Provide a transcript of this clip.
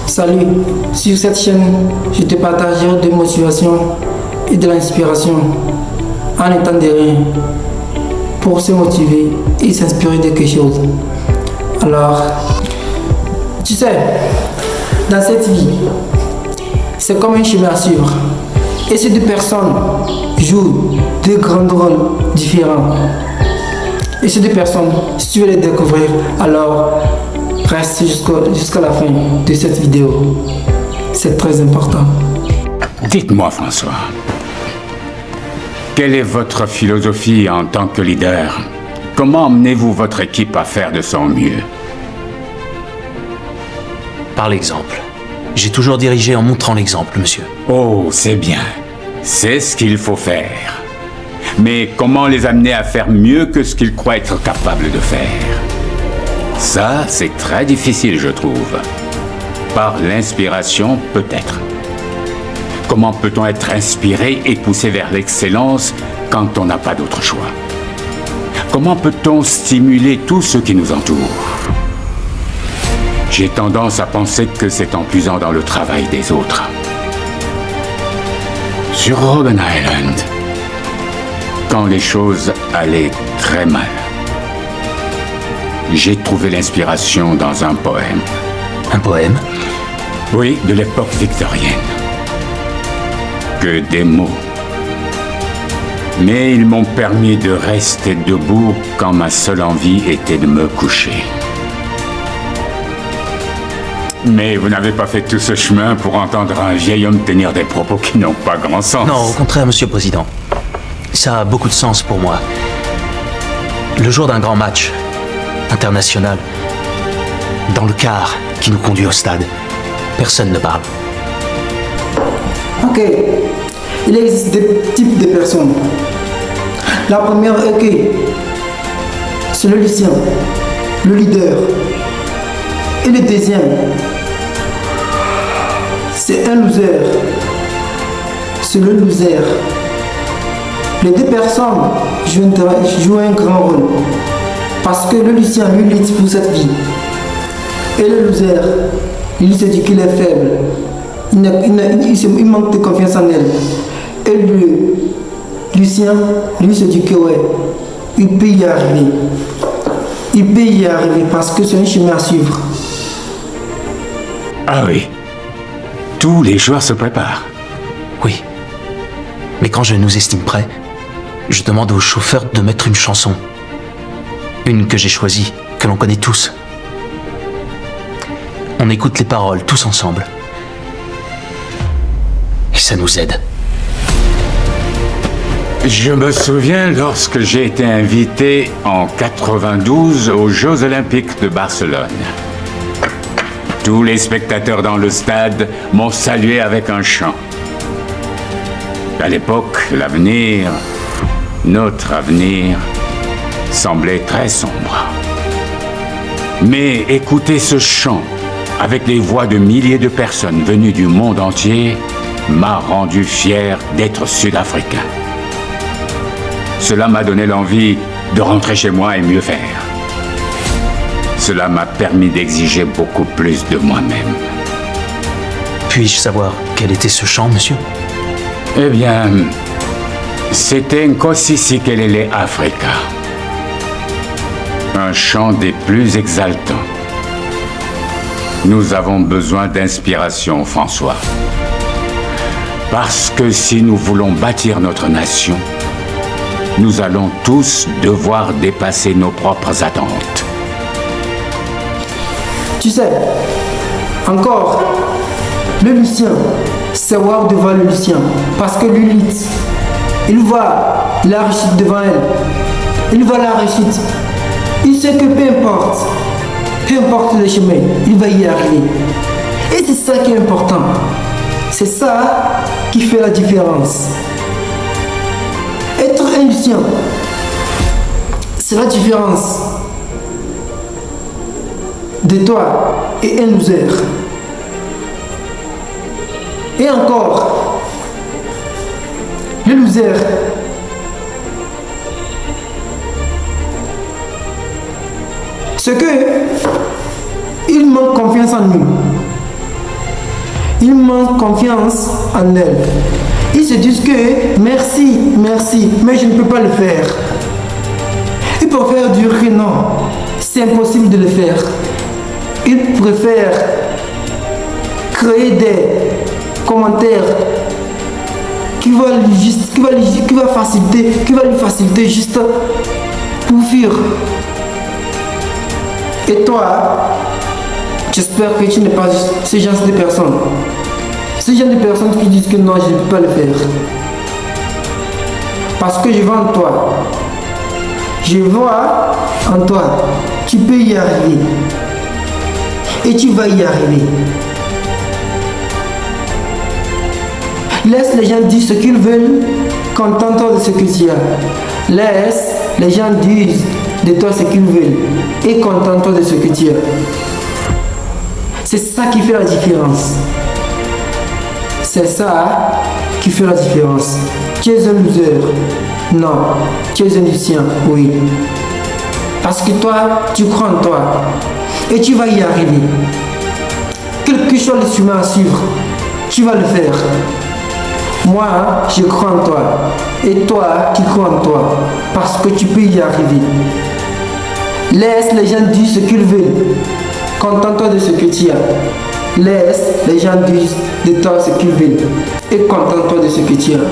Salut, sur cette chaîne, je te partagerai de motivation et de l'inspiration en étant de rien pour se motiver et s'inspirer de quelque chose. Alors, tu sais, dans cette vie, c'est comme un chemin à suivre. Et ces deux personnes jouent de grands rôles différents. Et ces deux personnes, si tu veux les découvrir, alors reste jusqu'à la fin de cette vidéo. C'est très important. Dites-moi, François, quelle est votre philosophie en tant que leader? Comment emmenez-vous votre équipe à faire de son mieux? Par l'exemple. J'ai toujours dirigé en montrant l'exemple, monsieur. Oh, c'est bien. C'est ce qu'il faut faire. Mais comment les amener à faire mieux que ce qu'ils croient être capables de faire? Ça, c'est très difficile, je trouve. Par l'inspiration, peut-être. Comment peut-on être inspiré et poussé vers l'excellence quand on n'a pas d'autre choix? Comment peut-on stimuler tout ce qui nous entoure? J'ai tendance à penser que c'est en puisant dans le travail des autres. Sur Robben Island, quand les choses allaient très mal, j'ai trouvé l'inspiration dans un poème. Un poème? Oui, de l'époque victorienne. Que des mots. Mais ils m'ont permis de rester debout quand ma seule envie était de me coucher. Mais vous n'avez pas fait tout ce chemin pour entendre un vieil homme tenir des propos qui n'ont pas grand sens. Non, au contraire, monsieur le Président. Ça a beaucoup de sens pour moi. Le jour d'un grand match international, dans le car qui nous conduit au stade, personne ne parle. Ok, il existe deux types de personnes. La première est que c'est le lycéen, le leader. Et le deuxième, c'est un loser. C'est le loser. Les deux personnes jouent un grand rôle. Parce que le lycéen, lui, lutte pour cette vie. Et le loser, il se dit qu'il est faible. Il manque de confiance en elle. Et le lycéen, lui, se dit que ouais, il peut y arriver. Il peut y arriver parce que c'est un chemin à suivre. Ah oui. Tous les joueurs se préparent. Oui. Mais quand je nous estime prêts, je demande au chauffeur de mettre une chanson. Une que j'ai choisie, que l'on connaît tous. On écoute les paroles tous ensemble. Et ça nous aide. Je me souviens lorsque j'ai été invité en 92 aux Jeux Olympiques de Barcelone. Tous les spectateurs dans le stade m'ont salué avec un chant. À l'époque, l'avenir, notre avenir, semblait très sombre. Mais écouter ce chant avec les voix de milliers de personnes venues du monde entier m'a rendu fier d'être sud-africain. Cela m'a donné l'envie de rentrer chez moi et mieux faire. Cela m'a permis d'exiger beaucoup plus de moi-même. Puis-je savoir quel était ce chant, monsieur? Eh bien, c'était Nkosi Sikelele Africa. Un chant des plus exaltants. Nous avons besoin d'inspiration, François. Parce que si nous voulons bâtir notre nation, nous allons tous devoir dépasser nos propres attentes. Tu sais, encore, le lycéen, c'est voir devant le lycéen. Parce que lui lutte. Il voit la réussite devant elle. Il voit la réussite. Il sait que peu importe le chemin, il va y arriver. Et c'est ça qui est important. C'est ça qui fait la différence. Être un lycéen, c'est la différence de toi et un loser. Et encore, le loser, c'est que il manque confiance en nous. manquent confiance en elles. Ils se disent que merci, mais je ne peux pas le faire. Ils préfèrent dire que non, c'est impossible de le faire. Ils préfèrent créer des commentaires qui va lui faciliter juste pour fuir. Et toi, j'espère que tu n'es pas ce genre de personne. Ce genre de personnes qui disent que non, je ne peux pas le faire. Parce que je vois en toi. Je vois en toi. Tu peux y arriver. Et tu vas y arriver. Laisse les gens dire ce qu'ils veulent. Contente-toi de ce que tu as. Laisse les gens dire de toi ce qu'ils veulent. Et contente-toi de ce que tu as. C'est ça qui fait la différence. C'est ça qui fait la différence. Tu es un loser. Non. Tu es un lucien. Oui. Parce que toi, tu crois en toi. Et tu vas y arriver. Quel que soit le chemin à suivre, tu vas le faire. Moi, je crois en toi. Et toi, qui crois en toi. Parce que tu peux y arriver. Laisse les gens dire ce qu'ils veulent. Contente-toi de ce que tu as. Laisse les gens dire de toi ce qu'ils veulent. Et contente-toi de ce que tu as.